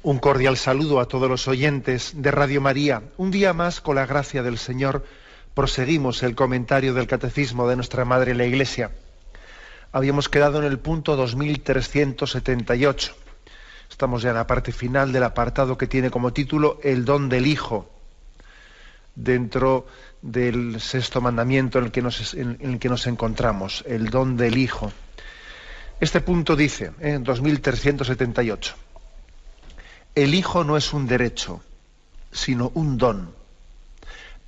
Un cordial saludo a todos los oyentes de Radio María. Un día más, con la gracia del Señor, proseguimos el comentario del Catecismo de nuestra Madre la Iglesia. Habíamos quedado en el punto 2378. Estamos ya en la parte final del apartado que tiene como título El don del Hijo, dentro del sexto mandamiento en el que nos encontramos, el don del Hijo. Este punto dice, en 2378, el Hijo no es un derecho, sino un don.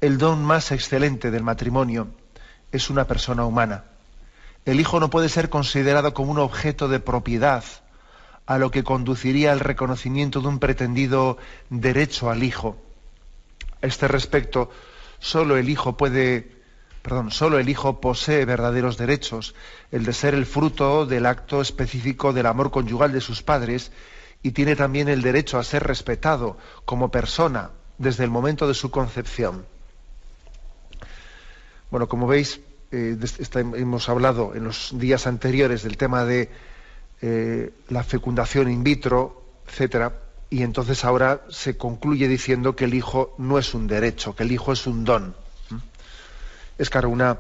El don más excelente del matrimonio es una persona humana. El Hijo no puede ser considerado como un objeto de propiedad, a lo que conduciría al reconocimiento de un pretendido derecho al Hijo. A este respecto, solo el Hijo posee verdaderos derechos, el de ser el fruto del acto específico del amor conyugal de sus padres, y tiene también el derecho a ser respetado como persona desde el momento de su concepción. Bueno, como veis, hemos hablado en los días anteriores del tema de la fecundación in vitro, etcétera, y entonces ahora se concluye diciendo que el Hijo no es un derecho, que el Hijo es un don. Es claro, una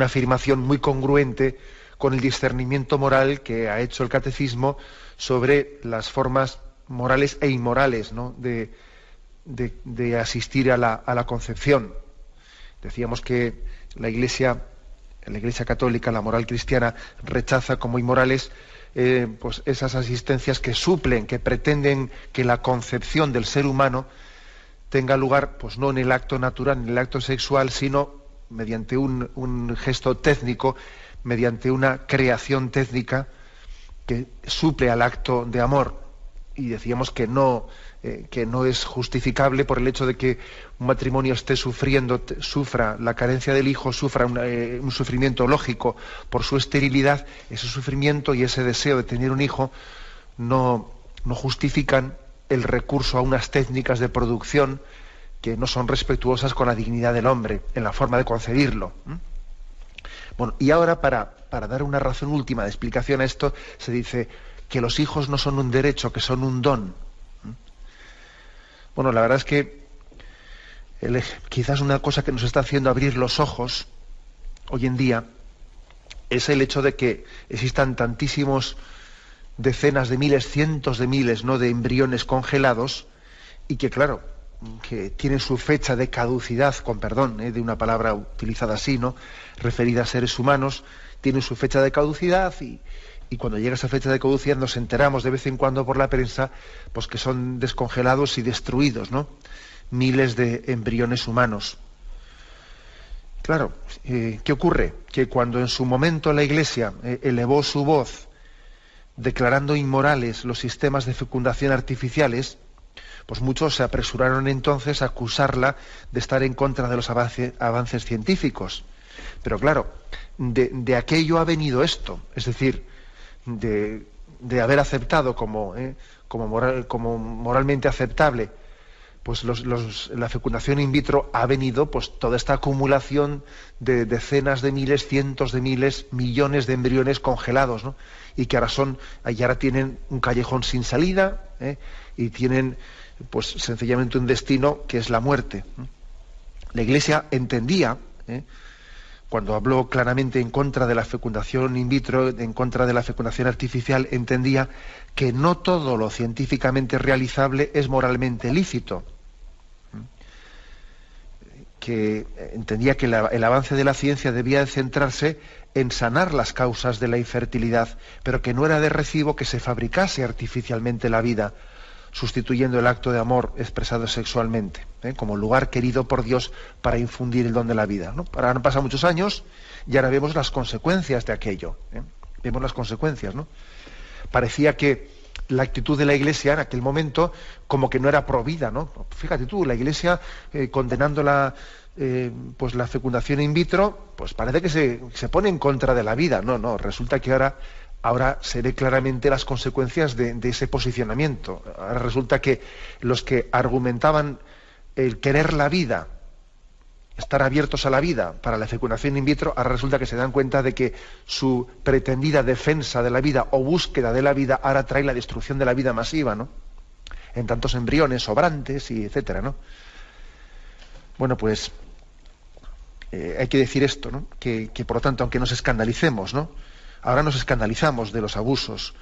afirmación muy congruente con el discernimiento moral que ha hecho el Catecismo sobre las formas morales e inmorales, ¿no?, de asistir a la concepción. Decíamos que la Iglesia católica, la moral cristiana, rechaza como inmorales pues esas asistencias que suplen, que pretenden que la concepción del ser humano tenga lugar, pues no en el acto natural, en el acto sexual, sino mediante un gesto técnico, mediante una creación técnica que suple al acto de amor. Y decíamos que no es justificable por el hecho de que un matrimonio sufra la carencia del Hijo, sufra un sufrimiento lógico por su esterilidad. Ese sufrimiento y ese deseo de tener un hijo no justifican el recurso a unas técnicas de producción que no son respetuosas con la dignidad del hombre en la forma de concebirlo. Bueno, y ahora para dar una razón última de explicación a esto, se dice que los hijos no son un derecho, que son un don. Bueno, la verdad es que quizás una cosa que nos está haciendo abrir los ojos hoy en día es el hecho de que existan tantísimos decenas de miles, cientos de miles, ¿no?, de embriones congelados, y que claro, que tienen su fecha de caducidad, con perdón de una palabra utilizada así, ¿no?, referida a seres humanos, tienen su fecha de caducidad, y cuando llega esa fecha de caducidad nos enteramos de vez en cuando por la prensa pues que son descongelados y destruidos, ¿no?, miles de embriones humanos. Claro, ¿qué ocurre? Que cuando en su momento la Iglesia elevó su voz declarando inmorales los sistemas de fecundación artificiales, pues muchos se apresuraron entonces a acusarla de estar en contra de los avances científicos. Pero claro, de aquello ha venido esto, es decir, de haber aceptado como moralmente aceptable pues la fecundación in vitro, ha venido pues toda esta acumulación de decenas de miles, cientos de miles, millones de embriones congelados, ¿no?, y que ahora tienen un callejón sin salida, y tienen pues sencillamente un destino que es la muerte. La Iglesia entendía, cuando habló claramente en contra de la fecundación in vitro, en contra de la fecundación artificial, entendía que no todo lo científicamente realizable es moralmente lícito. Que entendía que el avance de la ciencia debía de centrarse en sanar las causas de la infertilidad, pero que no era de recibo que se fabricase artificialmente la vida, sustituyendo el acto de amor expresado sexualmente, como lugar querido por Dios para infundir el don de la vida, ¿no? Ahora han pasado muchos años y ahora vemos las consecuencias de aquello. Vemos las consecuencias, ¿no? Parecía que la actitud de la Iglesia en aquel momento como que no era provida, ¿no? Fíjate tú, la Iglesia condenando la fecundación in vitro, pues parece que se pone en contra de la vida. No, resulta que ahora se ve claramente las consecuencias de ese posicionamiento. Ahora resulta que los que argumentaban el querer la vida, estar abiertos a la vida para la fecundación in vitro, ahora resulta que se dan cuenta de que su pretendida defensa de la vida o búsqueda de la vida ahora trae la destrucción de la vida masiva, ¿no? en tantos embriones sobrantes y etcétera, ¿no? Bueno, pues hay que decir esto, ¿no? Que por lo tanto, aunque nos escandalicemos, ¿no? Ahora nos escandalizamos de los abusos,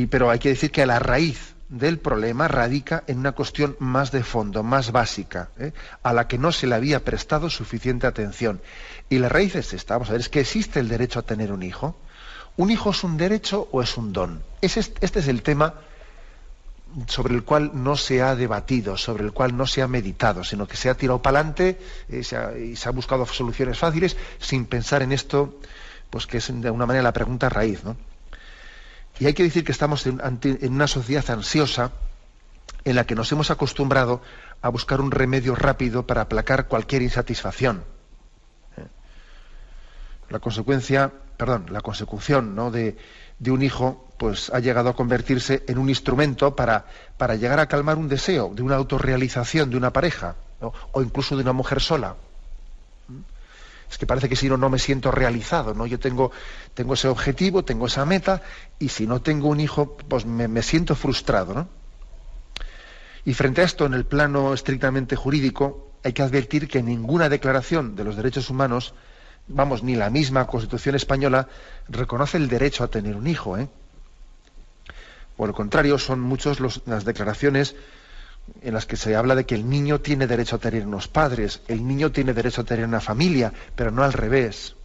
pero hay que decir que la raíz del problema radica en una cuestión más de fondo, más básica, a la que no se le había prestado suficiente atención. Y la raíz es esta, vamos a ver, es que existe el derecho a tener un hijo. ¿Un hijo es un derecho o es un don? Este es el tema sobre el cual no se ha debatido, sobre el cual no se ha meditado, sino que se ha tirado para adelante y se ha buscado soluciones fáciles sin pensar en esto, pues que es de alguna manera la pregunta raíz, ¿no? Y hay que decir que estamos en una sociedad ansiosa en la que nos hemos acostumbrado a buscar un remedio rápido para aplacar cualquier insatisfacción. La consecución, ¿no?, de un hijo, pues ha llegado a convertirse en un instrumento para llegar a calmar un deseo de una autorrealización de una pareja, ¿no?, o incluso de una mujer sola. Es que parece que si no me siento realizado, ¿no? Yo tengo ese objetivo, tengo esa meta, y si no tengo un hijo, pues me siento frustrado, ¿no? Y frente a esto, en el plano estrictamente jurídico, hay que advertir que ninguna declaración de los derechos humanos, ni la misma Constitución española, reconoce el derecho a tener un hijo, Por el contrario, son muchas las declaraciones en las que se habla de que el niño tiene derecho a tener unos padres, el niño tiene derecho a tener una familia, pero no al revés.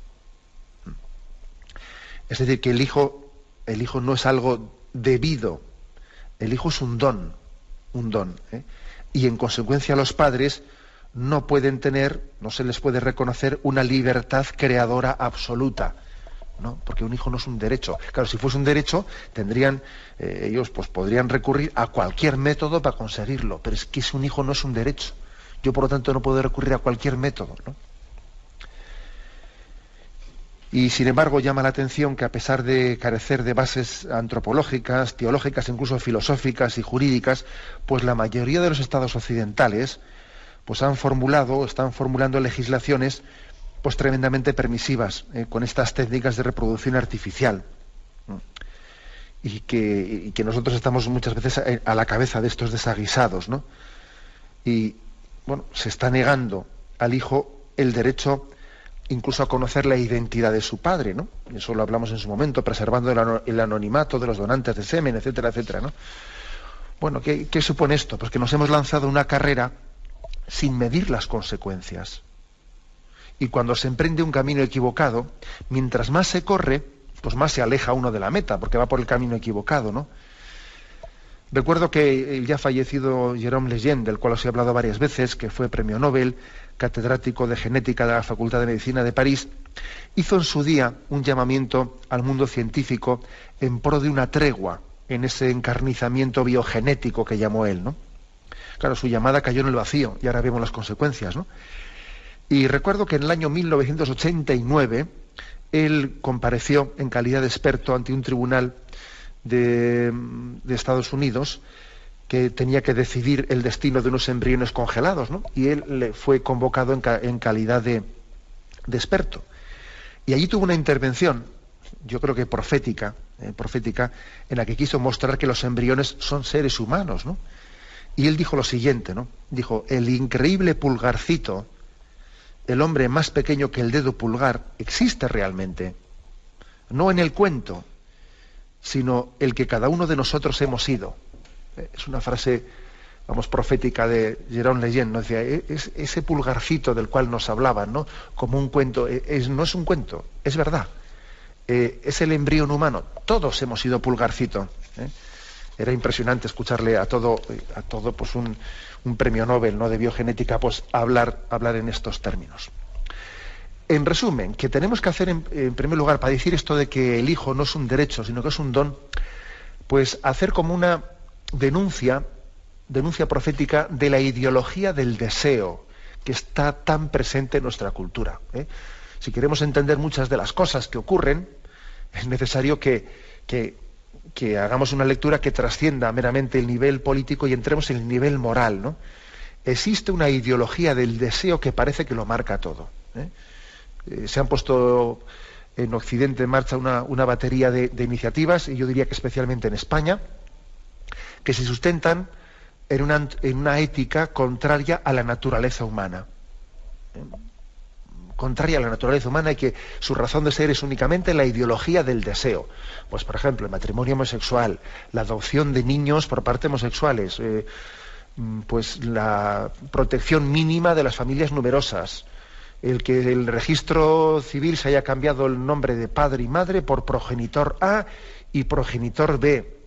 Es decir, que el hijo no es algo debido, el hijo es un don, y en consecuencia los padres no pueden tener, no se les puede reconocer una libertad creadora absoluta, ¿no? Porque un hijo no es un derecho. Claro, si fuese un derecho, ellos pues podrían recurrir a cualquier método para conseguirlo, pero es que un hijo no es un derecho. Yo, por lo tanto, no puedo recurrir a cualquier método, ¿no? Y sin embargo llama la atención que, a pesar de carecer de bases antropológicas, teológicas, incluso filosóficas y jurídicas, pues la mayoría de los estados occidentales pues están formulando legislaciones pues tremendamente permisivas con estas técnicas de reproducción artificial, y que nosotros estamos muchas veces a la cabeza de estos desaguisados, ¿no? Y bueno, se está negando al hijo el derecho incluso a conocer la identidad de su padre, ¿no? Eso lo hablamos en su momento, preservando el anonimato de los donantes de semen, etcétera, etcétera, ¿no? Bueno, ¿qué supone esto? Pues que nos hemos lanzado una carrera sin medir las consecuencias. Y cuando se emprende un camino equivocado, mientras más se corre, pues más se aleja uno de la meta, porque va por el camino equivocado, ¿no? Recuerdo que el ya fallecido Jérôme Lejeune, del cual os he hablado varias veces, que fue premio Nobel, catedrático de genética de la Facultad de Medicina de París, hizo en su día un llamamiento al mundo científico en pro de una tregua en ese encarnizamiento biogenético que llamó él, ¿no? Claro, su llamada cayó en el vacío y ahora vemos las consecuencias, ¿no? Y recuerdo que en el año 1989 él compareció en calidad de experto ante un tribunal de Estados Unidos que tenía que decidir el destino de unos embriones congelados, ¿no? Y él le fue convocado en calidad de experto. Y allí tuvo una intervención, yo creo que profética, en la que quiso mostrar que los embriones son seres humanos, ¿no? Y él dijo lo siguiente, ¿no? Dijo: el increíble pulgarcito, el hombre más pequeño que el dedo pulgar, existe realmente, no en el cuento, sino el que cada uno de nosotros hemos sido. Es una frase, profética de Jérôme Lejeune, ¿no? Decía, ese pulgarcito del cual nos hablaban, ¿no?, como un cuento, no es un cuento, es verdad. Es el embrión humano, todos hemos sido pulgarcito. Era impresionante escucharle a todo pues un premio Nobel, ¿no?, de biogenética, pues hablar en estos términos. En resumen, que tenemos que hacer en primer lugar, para decir esto de que el hijo no es un derecho, sino que es un don, pues hacer como una denuncia profética de la ideología del deseo que está tan presente en nuestra cultura. Si queremos entender muchas de las cosas que ocurren, es necesario que hagamos una lectura que trascienda meramente el nivel político y entremos en el nivel moral, ¿no? Existe una ideología del deseo que parece que lo marca todo. Se han puesto en Occidente en marcha una batería de iniciativas, y yo diría que especialmente en España, que se sustentan en una ética contraria a la naturaleza humana. Contraria a la naturaleza humana y que su razón de ser es únicamente la ideología del deseo. Pues, por ejemplo, el matrimonio homosexual, la adopción de niños por parte homosexuales, pues la protección mínima de las familias numerosas, el que el registro civil se haya cambiado el nombre de padre y madre por progenitor A y progenitor B,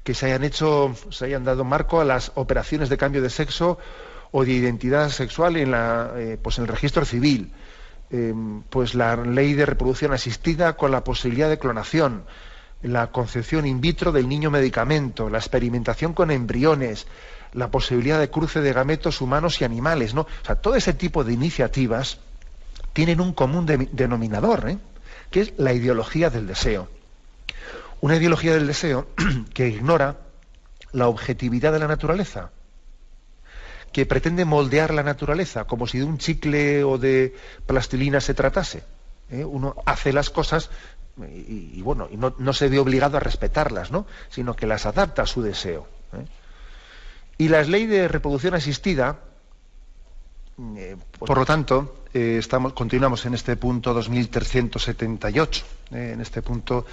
que se hayan dado marco a las operaciones de cambio de sexo o de identidad sexual en el registro civil, pues la ley de reproducción asistida con la posibilidad de clonación, la concepción in vitro del niño medicamento, la experimentación con embriones, la posibilidad de cruce de gametos humanos y animales, ¿no? O sea, todo ese tipo de iniciativas tienen un común denominador, que es la ideología del deseo. Una ideología del deseo que ignora la objetividad de la naturaleza, que pretende moldear la naturaleza como si de un chicle o de plastilina se tratase. Uno hace las cosas y no se ve obligado a respetarlas, ¿no? Sino que las adapta a su deseo. Y la ley de reproducción asistida, por lo tanto, continuamos en este punto 2378. En este punto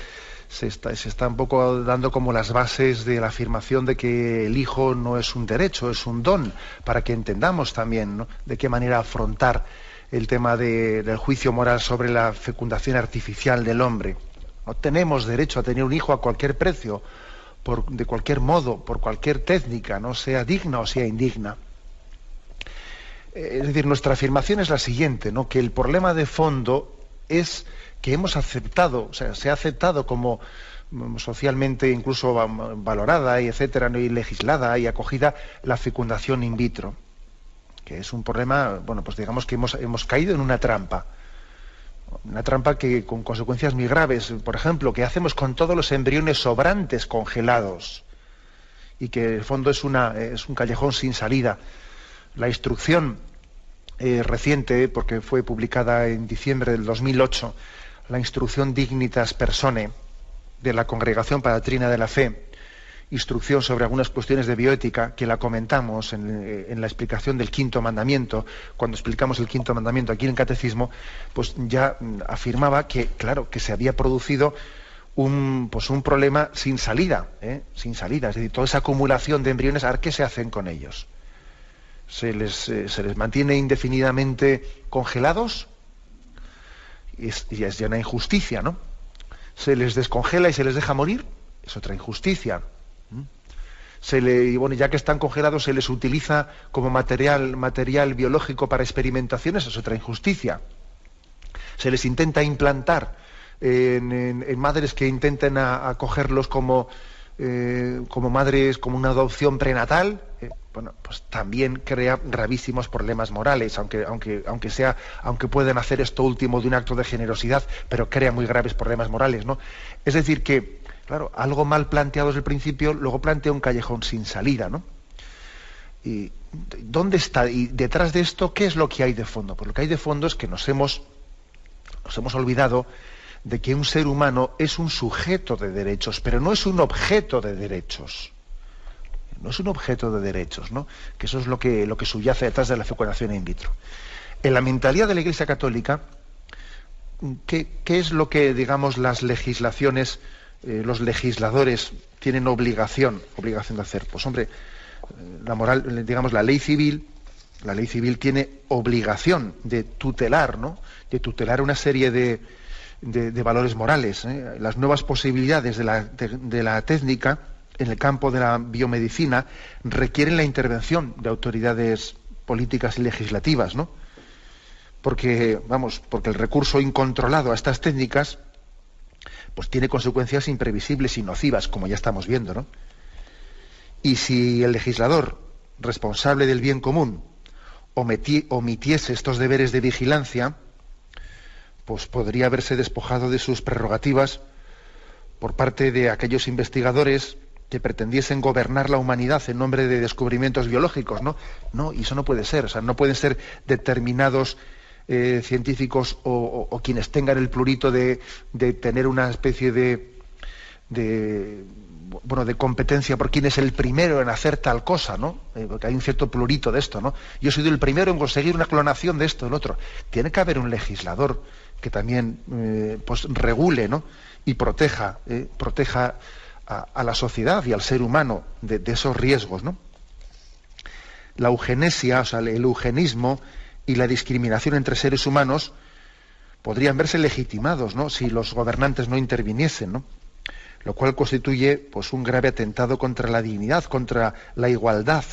se está un poco dando como las bases de la afirmación de que el hijo no es un derecho, es un don, para que entendamos también, ¿no?, de qué manera afrontar el tema del juicio moral sobre la fecundación artificial del hombre. No tenemos derecho a tener un hijo a cualquier precio, de cualquier modo, por cualquier técnica, no sea digna o sea indigna. Es decir, nuestra afirmación es la siguiente, ¿no?, que el problema de fondo es que hemos aceptado, o sea, se ha aceptado como socialmente incluso valorada y etcétera, ¿no?, y legislada y acogida la fecundación in vitro, que es un problema, pues digamos que hemos caído en una trampa que con consecuencias muy graves. Por ejemplo, ¿qué hacemos con todos los embriones sobrantes congelados? Y que en el fondo es un callejón sin salida. La instrucción reciente, porque fue publicada en diciembre del 2008, la instrucción Dignitas Personae de la Congregación Palatina de la Fe, instrucción sobre algunas cuestiones de bioética, que la comentamos en la explicación del quinto mandamiento, cuando explicamos el quinto mandamiento aquí en el Catecismo, pues ya afirmaba que, claro, que se había producido un problema sin salida, sin salida, es decir, toda esa acumulación de embriones, a ver qué se hacen con ellos. Se les mantiene indefinidamente congelados, y es ya una injusticia, ¿no? Se les descongela y se les deja morir, es otra injusticia. Ya que están congelados, se les utiliza como material biológico para experimentaciones, es otra injusticia. Se les intenta implantar en madres que intenten acogerlos como madres, como una adopción prenatal, pues también crea gravísimos problemas morales, aunque pueden hacer esto último de un acto de generosidad, pero crea muy graves problemas morales, ¿no? Es decir que, claro, algo mal planteado desde el principio, luego plantea un callejón sin salida, ¿no? ¿Y dónde está? Y detrás de esto, ¿qué es lo que hay de fondo? Pues lo que hay de fondo es que nos hemos olvidado de que un ser humano es un sujeto de derechos, pero no es un objeto de derechos. No es un objeto de derechos, ¿no? Que eso es lo que subyace detrás de la fecundación in vitro. En la mentalidad de la Iglesia Católica, ¿qué es lo que, digamos, las legislaciones, los legisladores tienen obligación de hacer? Pues hombre, la moral, digamos, la ley civil tiene obligación de tutelar, ¿no?, de tutelar una serie de valores morales. Las nuevas posibilidades de la técnica en el campo de la biomedicina requieren la intervención de autoridades políticas y legislativas, ¿no? Porque el recurso incontrolado a estas técnicas pues tiene consecuencias imprevisibles y nocivas, como ya estamos viendo, ¿no? Y si el legislador, responsable del bien común, omitiese estos deberes de vigilancia, pues podría haberse despojado de sus prerrogativas por parte de aquellos investigadores que pretendiesen gobernar la humanidad en nombre de descubrimientos biológicos, ¿no? No, y eso no puede ser. O sea, no pueden ser determinados científicos o quienes tengan el plurito de tener una especie de bueno, de competencia por quién es el primero en hacer tal cosa, ¿no? Porque hay un cierto plurito de esto, ¿no? Yo he sido el primero en conseguir una clonación de esto, del otro. Tiene que haber un legislador que también pues regule, ¿no? Y proteja a la sociedad y al ser humano de esos riesgos, ¿no? La eugenesia, o sea, el eugenismo y la discriminación entre seres humanos podrían verse legitimados, ¿no?, si los gobernantes no interviniesen, ¿no? Lo cual constituye pues un grave atentado contra la dignidad, contra la igualdad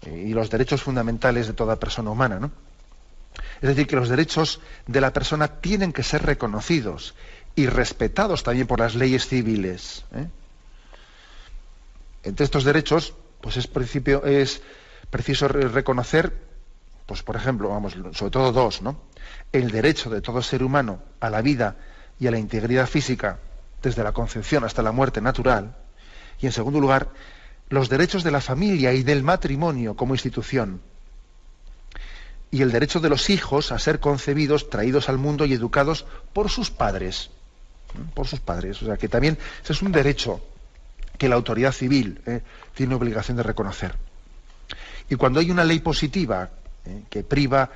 y los derechos fundamentales de toda persona humana, ¿no? Es decir, que los derechos de la persona tienen que ser reconocidos y respetados también por las leyes civiles, ¿eh? Entre estos derechos, pues es preciso reconocer, pues por ejemplo, vamos, sobre todo dos, ¿no? El derecho de todo ser humano a la vida y a la integridad física desde la concepción hasta la muerte natural, y en segundo lugar, los derechos de la familia y del matrimonio como institución, y el derecho de los hijos a ser concebidos, traídos al mundo y educados por sus padres. Por sus padres. O sea, que también ese es un derecho que la autoridad civil tiene obligación de reconocer. Y cuando hay una ley positiva que priva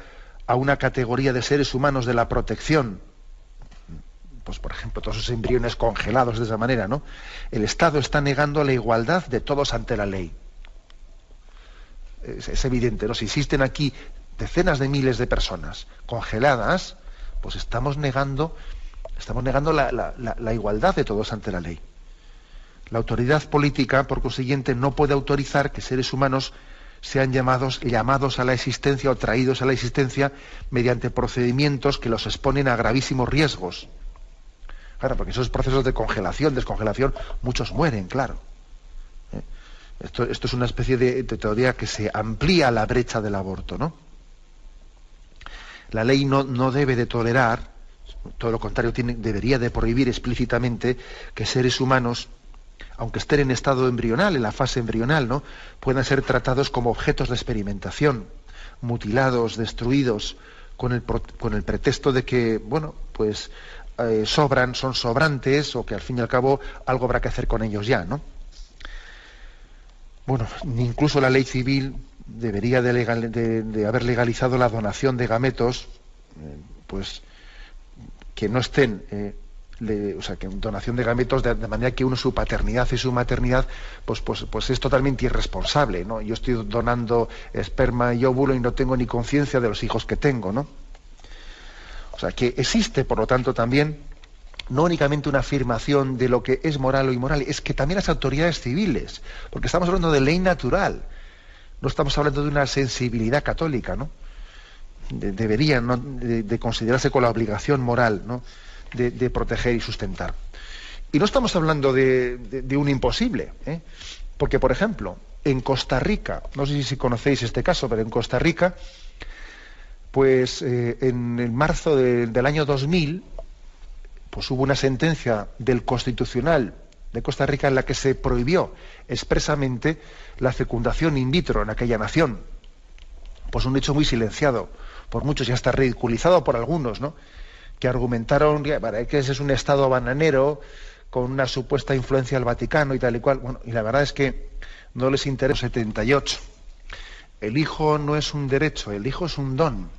a una categoría de seres humanos de la protección, pues por ejemplo todos esos embriones congelados de esa manera, ¿no?, el Estado está negando la igualdad de todos ante la ley. Es evidente, ¿no? Si existen aquí decenas de miles de personas congeladas, pues estamos negando la igualdad de todos ante la ley. La autoridad política, por consiguiente, no puede autorizar que seres humanos sean llamados a la existencia o traídos a la existencia mediante procedimientos que los exponen a gravísimos riesgos. Claro, porque esos procesos de congelación, descongelación, muchos mueren, claro. Esto es una especie de teoría que se amplía la brecha del aborto, ¿no? La ley no debe de tolerar, todo lo contrario, debería de prohibir explícitamente que seres humanos, aunque estén en estado embrional, en la fase embrional, ¿no?, puedan ser tratados como objetos de experimentación, mutilados, destruidos, con el pretexto de que, bueno, pues son sobrantes, o que al fin y al cabo algo habrá que hacer con ellos ya, ¿no? Bueno, incluso la ley civil debería de haber legalizado la donación de gametos, pues que no estén, o sea, que donación de gametos de manera que uno, su paternidad y su maternidad, pues es totalmente irresponsable, ¿no? Yo estoy donando esperma y óvulo y no tengo ni conciencia de los hijos que tengo, ¿no? O sea, que existe, por lo tanto, también no únicamente una afirmación de lo que es moral o inmoral, es que también las autoridades civiles, porque estamos hablando de ley natural, no estamos hablando de una sensibilidad católica, ¿no? Deberían, ¿no?, de considerarse con la obligación moral, ¿no?, de proteger y sustentar. Y no estamos hablando de un imposible, porque, por ejemplo, en Costa Rica, no sé si conocéis este caso, pero en Costa Rica, pues en el marzo del año 2000, pues hubo una sentencia del Constitucional de Costa Rica en la que se prohibió expresamente la fecundación in vitro en aquella nación. Pues un hecho muy silenciado por muchos y hasta ridiculizado por algunos, ¿no?, que argumentaron que ese es un Estado bananero con una supuesta influencia del Vaticano y tal y cual. Bueno, y la verdad es que no les interesa. 78. El hijo no es un derecho, el hijo es un don.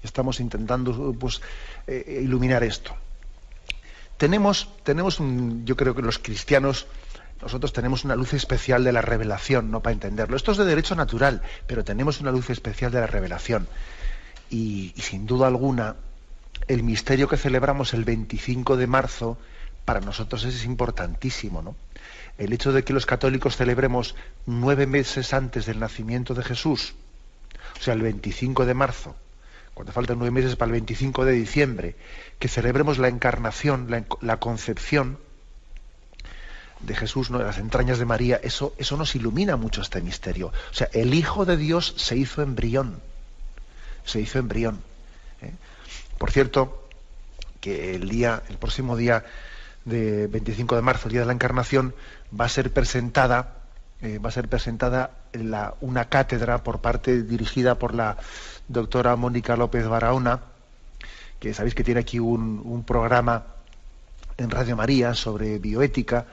Estamos intentando, pues, iluminar esto. Yo creo que los cristianos, nosotros tenemos una luz especial de la revelación, no para entenderlo. Esto es de derecho natural, pero tenemos una luz especial de la revelación. Y sin duda alguna, el misterio que celebramos el 25 de marzo, para nosotros es importantísimo, ¿no? El hecho de que los católicos celebremos 9 meses antes del nacimiento de Jesús, o sea, el 25 de marzo, cuando faltan 9 meses para el 25 de diciembre, que celebremos la encarnación, la concepción de Jesús, ¿no?, de las entrañas de María, eso nos ilumina mucho este misterio. O sea, el Hijo de Dios se hizo embrión. Por cierto, que el próximo día de 25 de marzo, el día de la Encarnación, va a ser presentada una cátedra dirigida por la doctora Mónica López Barahona, que sabéis que tiene aquí un programa en Radio María sobre bioética,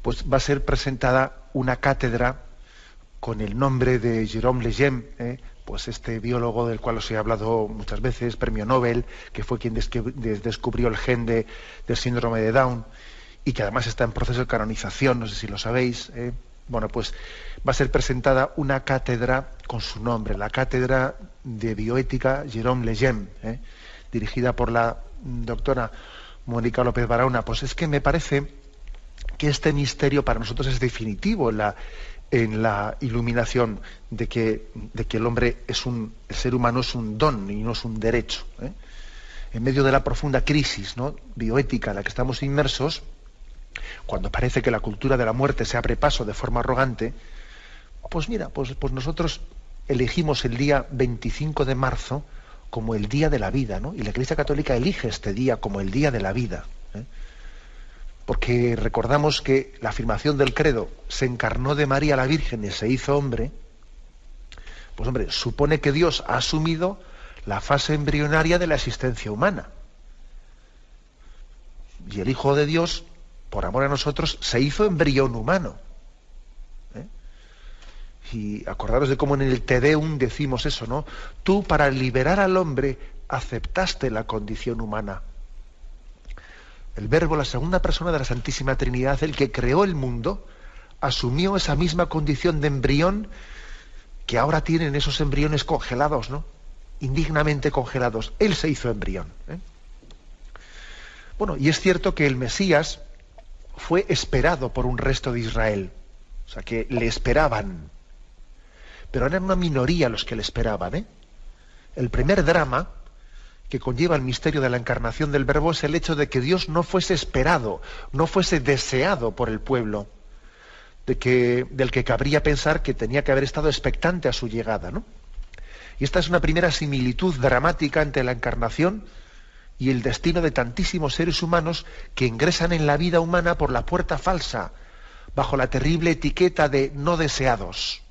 pues va a ser presentada una cátedra con el nombre de Jérôme Lejeune, pues este biólogo del cual os he hablado muchas veces, premio Nobel, que fue quien descubrió el gen del síndrome de Down y que además está en proceso de canonización, no sé si lo sabéis. Bueno, pues va a ser presentada una cátedra con su nombre, la Cátedra de Bioética Jérôme Lejeune, dirigida por la doctora Mónica López Barahona. Pues es que me parece que este misterio para nosotros es definitivo en la iluminación de que el ser humano es un don y no es un derecho. En medio de la profunda crisis, ¿no?, bioética en la que estamos inmersos, cuando parece que la cultura de la muerte se abre paso de forma arrogante, pues mira, pues nosotros elegimos el día 25 de marzo como el día de la vida, ¿no? Y la Iglesia Católica elige este día como el día de la vida, porque recordamos que la afirmación del credo, se encarnó de María la Virgen y se hizo hombre, pues hombre, supone que Dios ha asumido la fase embrionaria de la existencia humana. Y el Hijo de Dios, por amor a nosotros, se hizo embrión humano. Y acordaros de cómo en el Te Deum decimos eso, ¿no? Tú, para liberar al hombre, aceptaste la condición humana. El Verbo, la segunda persona de la Santísima Trinidad, el que creó el mundo, asumió esa misma condición de embrión que ahora tienen esos embriones congelados, ¿no? Indignamente congelados. Él se hizo embrión. Bueno, y es cierto que el Mesías fue esperado por un resto de Israel. O sea, que le esperaban. Pero eran una minoría los que le esperaban. El primer drama que conlleva el misterio de la encarnación del Verbo es el hecho de que Dios no fuese esperado, no fuese deseado por el pueblo, del que cabría pensar que tenía que haber estado expectante a su llegada, ¿no? Y esta es una primera similitud dramática entre la encarnación y el destino de tantísimos seres humanos que ingresan en la vida humana por la puerta falsa, bajo la terrible etiqueta de no deseados.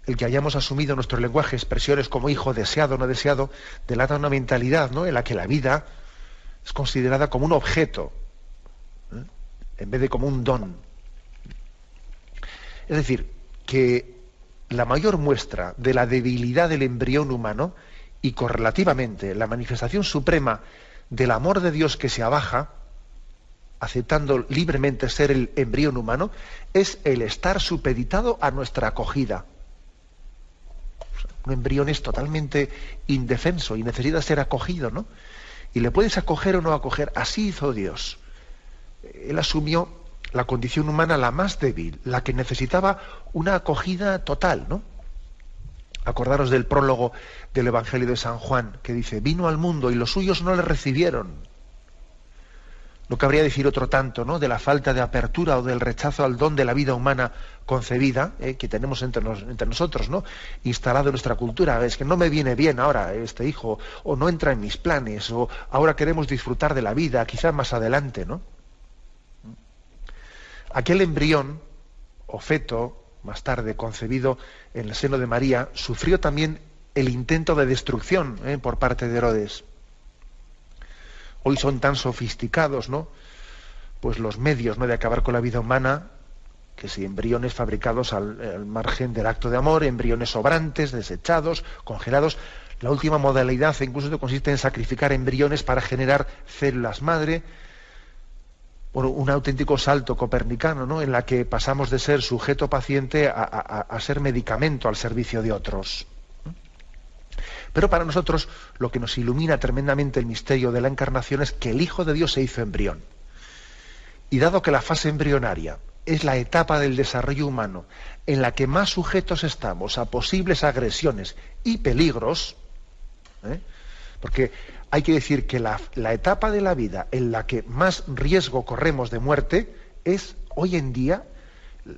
El que hayamos asumido en nuestro lenguaje expresiones como hijo deseado, no deseado, delata una mentalidad, ¿no?, en la que la vida es considerada como un objeto, en vez de como un don. Es decir, que la mayor muestra de la debilidad del embrión humano y correlativamente la manifestación suprema del amor de Dios que se abaja, aceptando libremente ser el embrión humano, es el estar supeditado a nuestra acogida. Un embrión es totalmente indefenso y necesita ser acogido, ¿no? Y le puedes acoger o no acoger. Así hizo Dios. Él asumió la condición humana la más débil, la que necesitaba una acogida total, ¿no? Acordaros del prólogo del Evangelio de San Juan, que dice: vino al mundo y los suyos no le recibieron. No cabría decir otro tanto, ¿no?, de la falta de apertura o del rechazo al don de la vida humana concebida, que tenemos entre nosotros, ¿no?, instalado en nuestra cultura. Es que no me viene bien ahora este hijo, o no entra en mis planes, o ahora queremos disfrutar de la vida, quizás más adelante, ¿no? Aquel embrión o feto, más tarde concebido en el seno de María, sufrió también el intento de destrucción por parte de Herodes. Hoy son tan sofisticados, ¿no?, pues los medios, ¿no?, de acabar con la vida humana, que si embriones fabricados al margen del acto de amor, embriones sobrantes, desechados, congelados. La última modalidad incluso consiste en sacrificar embriones para generar células madre. Bueno, un auténtico salto copernicano, ¿no?, en la que pasamos de ser sujeto paciente a ser medicamento al servicio de otros. Pero para nosotros lo que nos ilumina tremendamente el misterio de la encarnación es que el Hijo de Dios se hizo embrión. Y dado que la fase embrionaria es la etapa del desarrollo humano en la que más sujetos estamos a posibles agresiones y peligros, porque hay que decir que la etapa de la vida en la que más riesgo corremos de muerte es, hoy en día,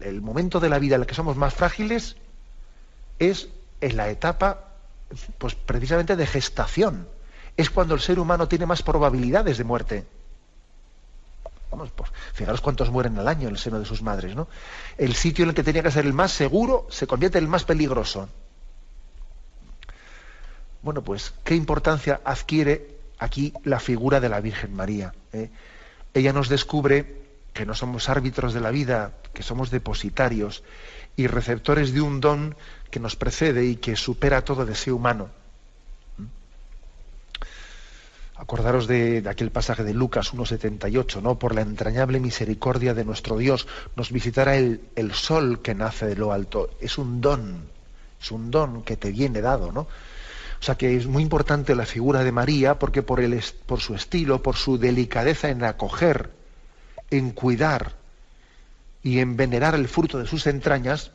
el momento de la vida en el que somos más frágiles es en la etapa, pues precisamente de gestación. Es cuando el ser humano tiene más probabilidades de muerte. Vamos, pues, fijaros cuántos mueren al año en el seno de sus madres, ¿no? El sitio en el que tenía que ser el más seguro se convierte en el más peligroso. Bueno, pues, ¿qué importancia adquiere aquí la figura de la Virgen María? ella nos descubre que no somos árbitros de la vida, que somos depositarios y receptores de un don que nos precede y que supera todo deseo humano. Acordaros de aquel pasaje de Lucas 1,78, ¿no? Por la entrañable misericordia de nuestro Dios nos visitará el sol que nace de lo alto. Es un don que te viene dado, ¿no? O sea que es muy importante la figura de María porque por su estilo, por su delicadeza en acoger, en cuidar y en venerar el fruto de sus entrañas,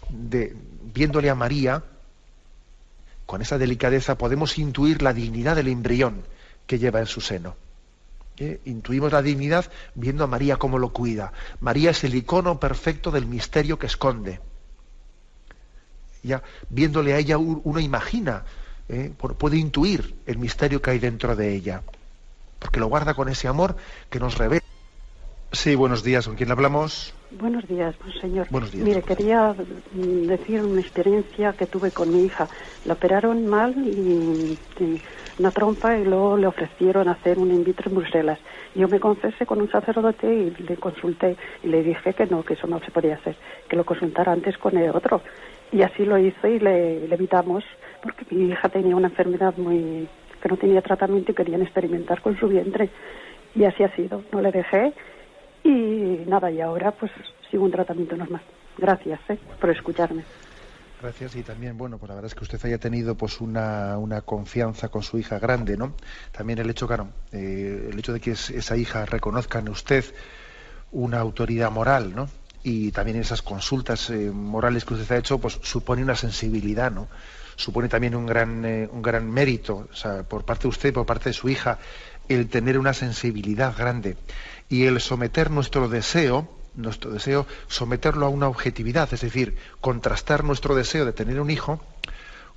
viéndole a María, con esa delicadeza podemos intuir la dignidad del embrión que lleva en su seno. Intuimos la dignidad viendo a María cómo lo cuida. María es el icono perfecto del misterio que esconde. Ya viéndole a ella uno imagina, puede intuir el misterio que hay dentro de ella, porque lo guarda con ese amor que nos revela. Sí, buenos días. ¿Con quién hablamos? Buenos días, señor. Buenos días. Mire, quería decir una experiencia que tuve con mi hija. La operaron mal y una trompa y luego le ofrecieron hacer un in vitro en Bruselas. Yo me confesé con un sacerdote y le consulté y le dije que no, que eso no se podía hacer, que lo consultara antes con el otro. Y así lo hizo y le evitamos, porque mi hija tenía una enfermedad que no tenía tratamiento y querían experimentar con su vientre. Y así ha sido, no le dejé. Y nada, y ahora pues sigo un tratamiento normal. Gracias por escucharme. Gracias. Y también, bueno, pues la verdad es que usted haya tenido pues una confianza con su hija grande, ¿no? También el hecho, claro, el hecho de que esa hija reconozca en usted una autoridad moral, ¿no? Y también esas consultas morales que usted ha hecho, pues supone una sensibilidad, ¿no? Supone también un gran mérito, o sea, por parte de usted y por parte de su hija, el tener una sensibilidad grande y el someter nuestro deseo, someterlo a una objetividad, es decir, contrastar nuestro deseo de tener un hijo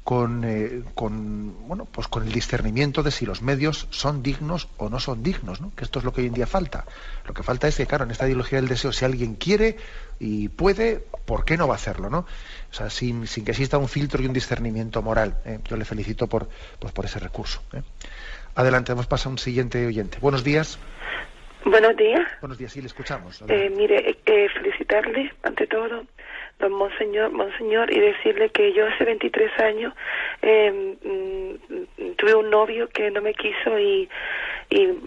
con el discernimiento de si los medios son dignos o no son dignos, ¿no? Que esto es lo que hoy en día falta. Lo que falta es que, claro, en esta ideología del deseo, si alguien quiere y puede, ¿por qué no va a hacerlo, no? O sea, sin que exista un filtro y un discernimiento moral. Yo le felicito por ese recurso. Adelante, vamos a pasar a un siguiente oyente. Buenos días. Buenos días. Buenos días, sí, le escuchamos. Mire, felicitarle, ante todo, don Monseñor, y decirle que yo hace 23 años tuve un novio que no me quiso y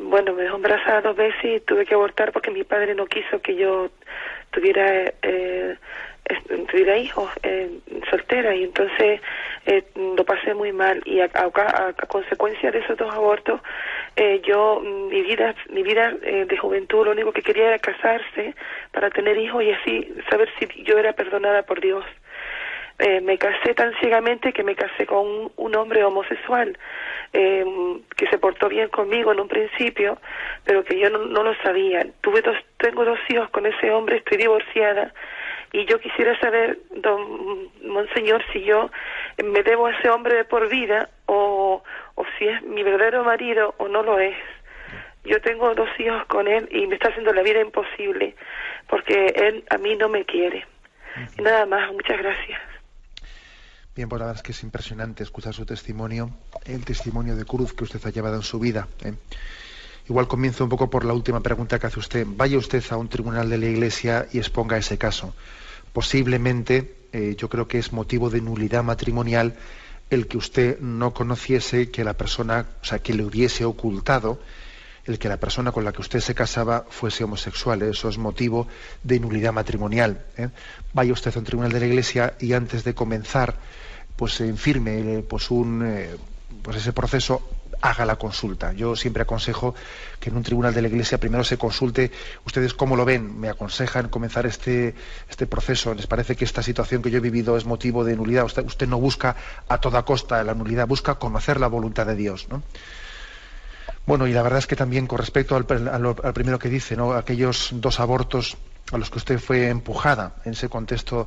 bueno, me dejó embarazada 2 veces y tuve que abortar porque mi padre no quiso que yo tuviera hijos, soltera, y entonces lo pasé muy mal, y a consecuencia de esos 2 abortos, yo mi vida de juventud, lo único que quería era casarse para tener hijos y así saber si yo era perdonada por Dios. Me casé tan ciegamente que me casé con un hombre homosexual que se portó bien conmigo en un principio, pero que yo no lo sabía. Tengo 2 hijos con ese hombre, estoy divorciada, y yo quisiera saber, don Monseñor, si yo me debo a ese hombre de por vida o si es mi verdadero marido o no lo es. Yo tengo 2 hijos con él y me está haciendo la vida imposible porque él a mí no me quiere. Y nada más, muchas gracias. Bien, pues la verdad es que es impresionante escuchar su testimonio, el testimonio de cruz que usted ha llevado en su vida. Igual comienzo un poco por la última pregunta que hace usted. Vaya usted a un tribunal de la Iglesia y exponga ese caso. Posiblemente, yo creo que es motivo de nulidad matrimonial el que usted no conociese que la persona, o sea, que le hubiese ocultado el que la persona con la que usted se casaba fuese homosexual. Eso es motivo de nulidad matrimonial. Vaya usted a un tribunal de la Iglesia y antes de comenzar, pues firme ese proceso, haga la consulta. Yo siempre aconsejo que en un tribunal de la Iglesia primero se consulte. ¿Ustedes cómo lo ven? ¿Me aconsejan comenzar este proceso? ¿Les parece que esta situación que yo he vivido es motivo de nulidad? Usted no busca a toda costa la nulidad, busca conocer la voluntad de Dios, ¿no? Bueno, y la verdad es que también con respecto al primero que dice, ¿no? Aquellos 2 abortos a los que usted fue empujada en ese contexto,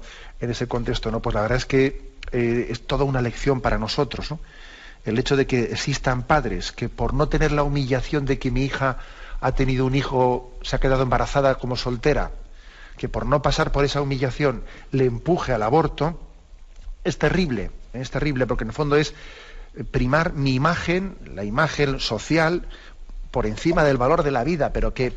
¿no? Pues la verdad es que es toda una lección para nosotros, ¿no? El hecho de que existan padres que por no tener la humillación de que mi hija ha tenido un hijo, se ha quedado embarazada como soltera, que por no pasar por esa humillación le empuje al aborto, es terrible porque en el fondo es primar mi imagen, la imagen social, por encima del valor de la vida, pero qué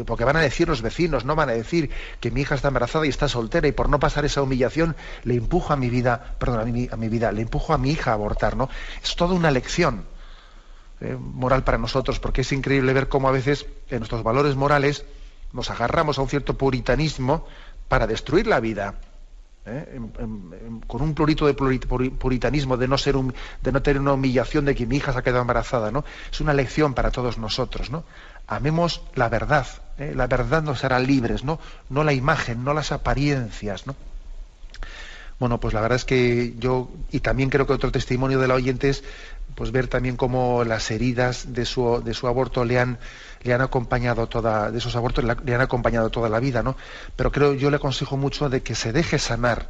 porque van a decir los vecinos, no van a decir que mi hija está embarazada y está soltera, y por no pasar esa humillación le empujo a mi vida, le empujo a mi hija a abortar, ¿no? Es toda una lección moral para nosotros, porque es increíble ver cómo a veces en nuestros valores morales nos agarramos a un cierto puritanismo para destruir la vida. Con un prurito de puritanismo de no tener una humillación de que mi hija se ha quedado embarazada, ¿no? Es una lección para todos nosotros, ¿no? Amemos la verdad, la verdad nos hará libres, ¿no? No la imagen, no las apariencias, ¿no? Bueno, pues la verdad es que yo, y también creo que otro testimonio de la oyente es pues ver también cómo las heridas de su aborto le han acompañado de esos abortos le han acompañado toda la vida, ¿no? Pero yo le aconsejo mucho de que se deje sanar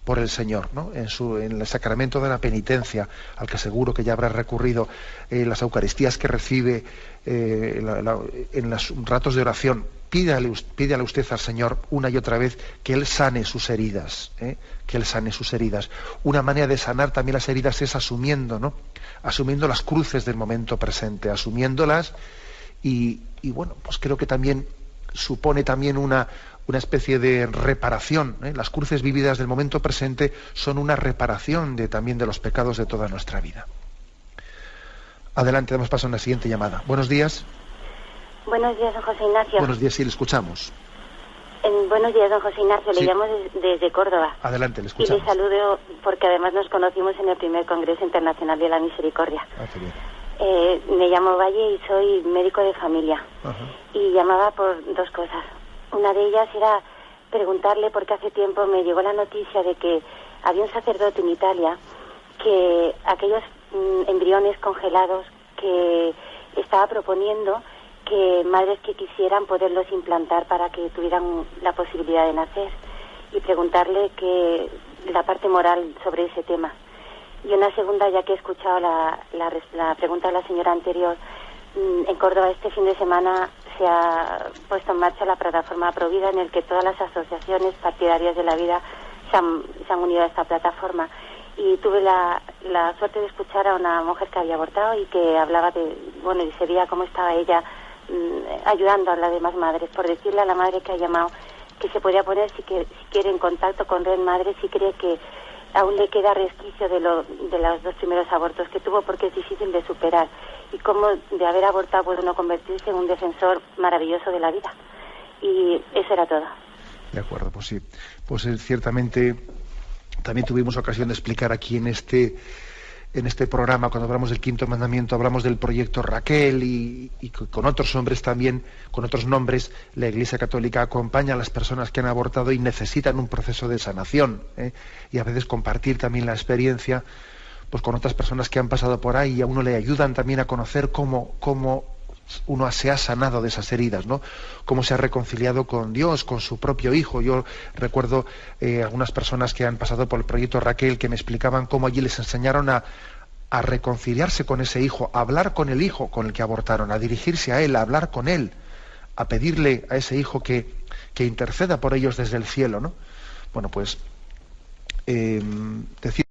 por el Señor, ¿no? En el sacramento de la penitencia, al que seguro que ya habrá recurrido, las Eucaristías que recibe, en los ratos de oración. Pídale usted al Señor una y otra vez que Él sane sus heridas, que Él sane sus heridas. Una manera de sanar también las heridas es asumiendo, ¿no? Asumiendo las cruces del momento presente, asumiéndolas, y bueno, pues creo que también supone también una especie de reparación. Las cruces vividas del momento presente son una reparación también de los pecados de toda nuestra vida. Adelante, damos paso a una siguiente llamada. Buenos días. Buenos días, don José Ignacio. Buenos días, sí, le escuchamos. Buenos días, don José Ignacio. Sí. Le llamo desde Córdoba. Adelante, le escuchamos. Y le saludo porque además nos conocimos en el primer Congreso Internacional de la Misericordia. Qué bien. Me llamo Valle y soy médico de familia. Ajá. Y llamaba por dos cosas. Una de ellas era preguntarle, porque hace tiempo me llegó la noticia de que había un sacerdote en Italia que aquellos embriones congelados que estaba proponiendo que madres que quisieran poderlos implantar para que tuvieran la posibilidad de nacer, y preguntarle la parte moral sobre ese tema. Y una segunda, ya que he escuchado la pregunta de la señora anterior, en Córdoba este fin de semana se ha puesto en marcha la plataforma Provida, en el que todas las asociaciones partidarias de la vida se han unido a esta plataforma. Y tuve la suerte de escuchar a una mujer que había abortado y que hablaba de ese día, cómo estaba ella ayudando a las demás madres, por decirle a la madre que ha llamado que se podía poner, si quiere, en contacto con Red Madre, si cree que aún le queda resquicio de los dos primeros abortos que tuvo, porque es difícil de superar, y cómo de haber abortado puede uno convertirse en un defensor maravilloso de la vida. Y eso era todo. De acuerdo, pues sí. Pues ciertamente también tuvimos ocasión de explicar aquí en este programa, cuando hablamos del quinto mandamiento, hablamos del proyecto Raquel, y con otros hombres también, con otros nombres, la Iglesia Católica acompaña a las personas que han abortado y necesitan un proceso de sanación, y a veces compartir también la experiencia pues con otras personas que han pasado por ahí, y a uno le ayudan también a conocer cómo uno se ha sanado de esas heridas, ¿no? Cómo se ha reconciliado con Dios, con su propio hijo. Yo recuerdo algunas personas que han pasado por el proyecto Raquel que me explicaban cómo allí les enseñaron a reconciliarse con ese hijo, a hablar con el hijo con el que abortaron, a dirigirse a él, a hablar con él, a pedirle a ese hijo que interceda por ellos desde el cielo, ¿no? Bueno, pues decir